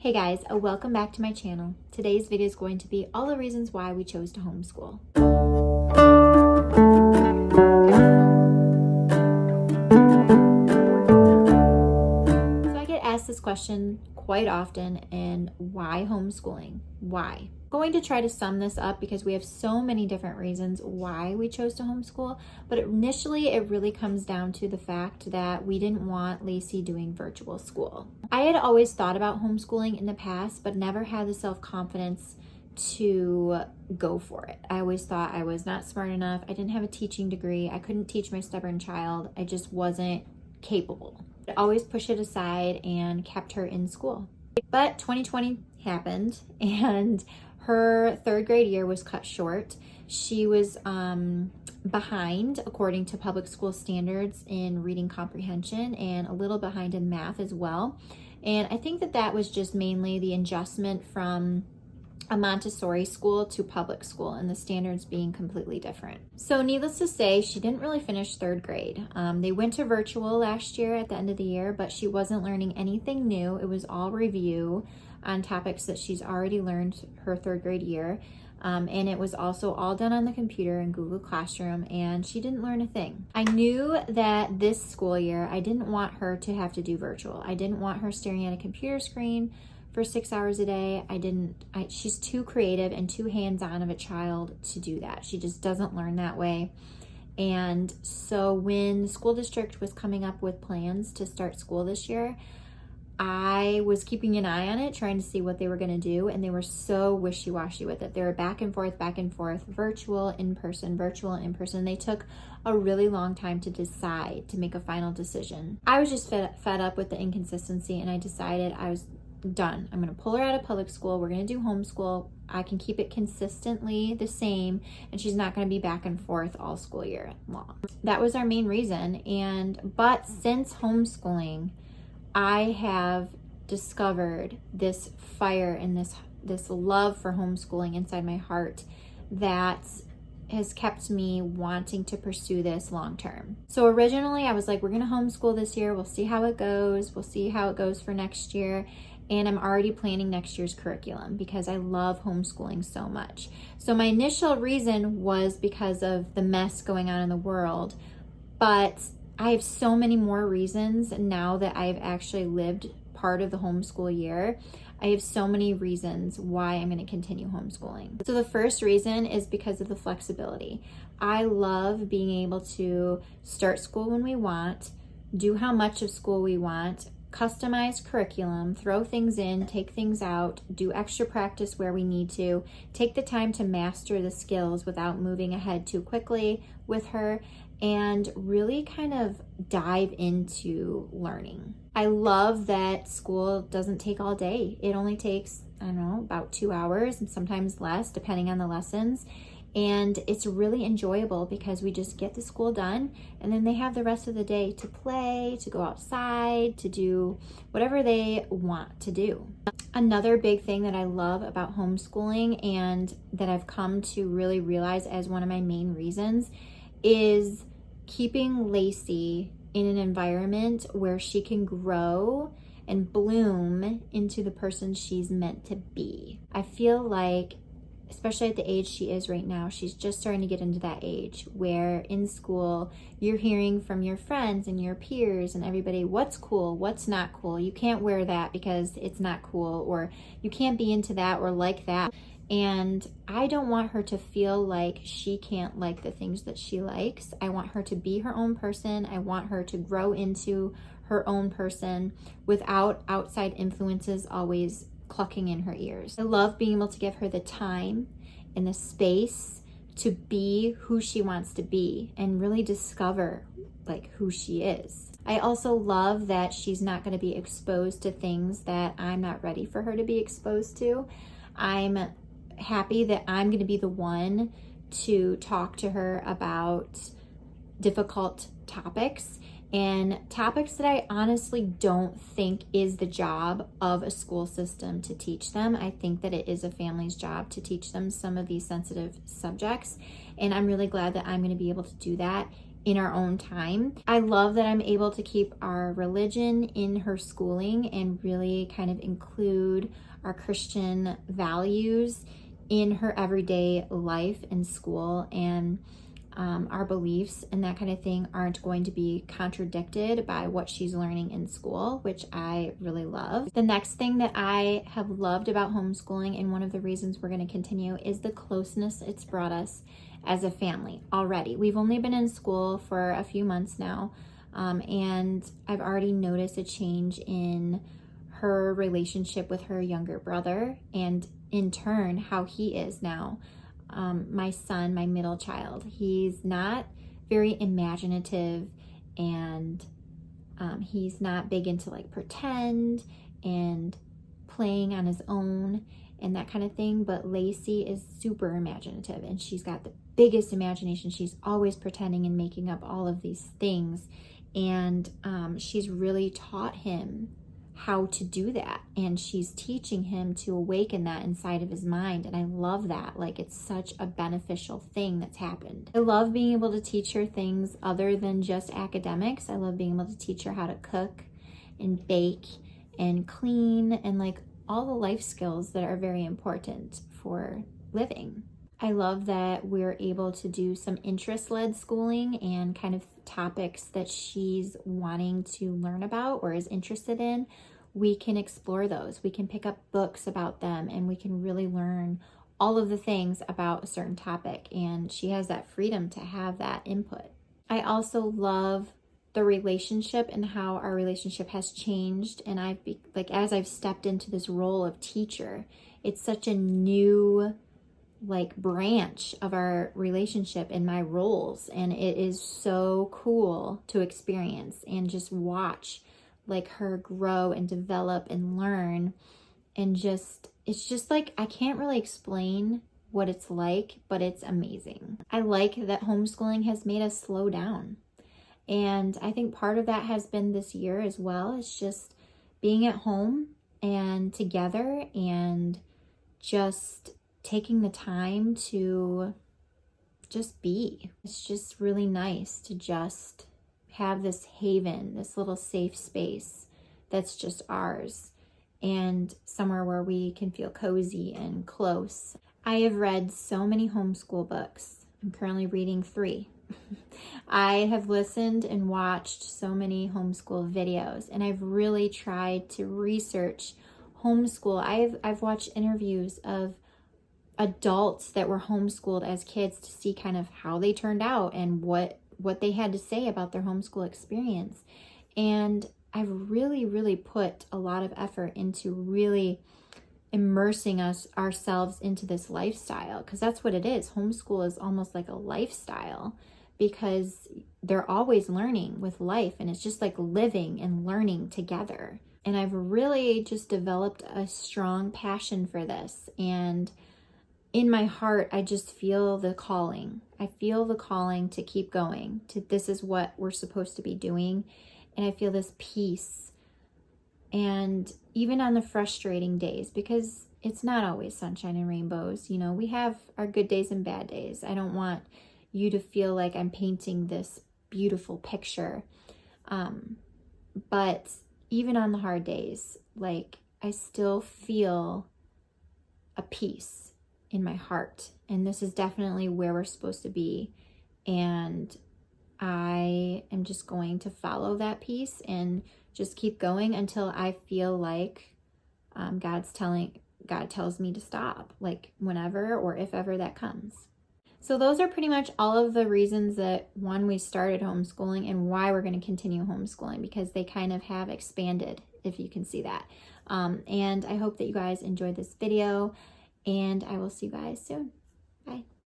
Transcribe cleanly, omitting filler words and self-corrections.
Hey guys, welcome back to my channel. Today's video is going to be all the reasons why we chose to homeschool. So I get asked this question quite often, and why homeschooling? Why? I'm going to try to sum this up because we have so many different reasons why we chose to homeschool, but initially it really comes down to the fact that we didn't want Lacey doing virtual school. I had always thought about homeschooling in the past, but never had the self-confidence to go for it. I always thought I was not smart enough. I didn't have a teaching degree. I couldn't teach my stubborn child. I just wasn't capable. I always pushed it aside and kept her in school. But 2020 happened and her third grade year was cut short. She was behind, according to public school standards, in reading comprehension and a little behind in math as well. And I think that was just mainly the adjustment from a Montessori school to public school and the standards being completely different. So needless to say, she didn't really finish third grade. They went to virtual last year at the end of the year, but she wasn't learning anything new. It was all review on topics that she's already learned her third grade year. And it was also all done on the computer in Google Classroom, and she didn't learn a thing. I knew that this school year, I didn't want her to have to do virtual. I didn't want her staring at a computer screen for 6 hours a day. She's too creative and too hands-on of a child to do that. She just doesn't learn that way. And so when the school district was coming up with plans to start school this year, I was keeping an eye on it, trying to see what they were going to do, and they were so wishy-washy with it. They were back and forth, virtual, in person, virtual, in person. They took a really long time to decide, to make a final decision. I was just fed up with the inconsistency, and I decided I was done. I'm going to pull her out of public school. We're going to do homeschool. I can keep it consistently the same, and she's not going to be back and forth all school year long. That was our main reason. But since homeschooling, I have discovered this fire and this love for homeschooling inside my heart that has kept me wanting to pursue this long term. So originally I was like, we're going to homeschool this year. We'll see how it goes. We'll see how it goes for next year. And I'm already planning next year's curriculum because I love homeschooling so much. So my initial reason was because of the mess going on in the world, but I have so many more reasons now that I've actually lived part of the homeschool year. I have so many reasons why I'm going to continue homeschooling. So the first reason is because of the flexibility. I love being able to start school when we want, do how much of school we want, customize curriculum, throw things in, take things out, do extra practice where we need to, take the time to master the skills without moving ahead too quickly with her, and really kind of dive into learning. I love that school doesn't take all day. It only takes, I don't know, about 2 hours and sometimes less depending on the lessons. And it's really enjoyable because we just get the school done and then they have the rest of the day to play, to go outside, to do whatever they want to do. Another big thing that I love about homeschooling and that I've come to really realize as one of my main reasons is keeping Lacey in an environment where she can grow and bloom into the person she's meant to be. I feel like, especially at the age she is right now, she's just starting to get into that age where in school you're hearing from your friends and your peers and everybody what's cool, what's not cool. You can't wear that because it's not cool, or you can't be into that or like that. And I don't want her to feel like she can't like the things that she likes. I want her to be her own person. I want her to grow into her own person without outside influences always clucking in her ears. I love being able to give her the time and the space to be who she wants to be and really discover like who she is. I also love that she's not going to be exposed to things that I'm not ready for her to be exposed to. I'm happy that I'm going to be the one to talk to her about difficult topics and topics that I honestly don't think is the job of a school system to teach them. I think that it is a family's job to teach them some of these sensitive subjects, and I'm really glad that I'm going to be able to do that in our own time. I love that I'm able to keep our religion in her schooling and really kind of include our Christian values in her everyday life in school, and our beliefs and that kind of thing aren't going to be contradicted by what she's learning in school, which I really love. The next thing that I have loved about homeschooling, and one of the reasons we're going to continue, is the closeness it's brought us as a family already. We've only been in school for a few months now, and I've already noticed a change in her relationship with her younger brother, and in turn how he is now. My son, my middle child, he's not very imaginative, and he's not big into like pretend and playing on his own and that kind of thing. But Lacey is super imaginative, and she's got the biggest imagination. She's always pretending and making up all of these things, and she's really taught him how to do that, and she's teaching him to awaken that inside of his mind. And I love that. Like, it's such a beneficial thing that's happened. I love being able to teach her things other than just academics. I love being able to teach her how to cook and bake and clean, and like all the life skills that are very important for living. I love that we're able to do some interest-led schooling, and kind of topics that she's wanting to learn about or is interested in. We can explore those. We can pick up books about them, and we can really learn all of the things about a certain topic. And she has that freedom to have that input. I also love the relationship and how our relationship has changed. And as I've stepped into this role of teacher, it's such a new like branch of our relationship and my roles, and it is so cool to experience and just watch like her grow and develop and learn. And it's just like, I can't really explain what it's like, but it's amazing. I like that homeschooling has made us slow down, and I think part of that has been this year as well. It's just being at home and together, and just taking the time to just be. It's just really nice to just have this haven, this little safe space that's just ours, and somewhere where we can feel cozy and close. I have read so many homeschool books. I'm currently reading 3. I have listened and watched so many homeschool videos, and I've really tried to research homeschool. I've watched interviews of adults that were homeschooled as kids to see kind of how they turned out and what they had to say about their homeschool experience. And I've really put a lot of effort into really immersing ourselves into this lifestyle, because that's what it is. Homeschool is almost like a lifestyle, because they're always learning with life, and it's just like living and learning together. And I've really just developed a strong passion for this, and in my heart, I just feel the calling. I feel the calling to keep going, to this is what we're supposed to be doing. And I feel this peace. And even on the frustrating days, because it's not always sunshine and rainbows, we have our good days and bad days. I don't want you to feel like I'm painting this beautiful picture. But even on the hard days, like, I still feel a peace in my heart, and this is definitely where we're supposed to be. And I am just going to follow that peace and just keep going until I feel like God tells me to stop, like whenever or if ever that comes. So those are pretty much all of the reasons that we started homeschooling, and why we're going to continue homeschooling, because they kind of have expanded, if you can see that. And I hope that you guys enjoyed this video, and I will see you guys soon. Bye.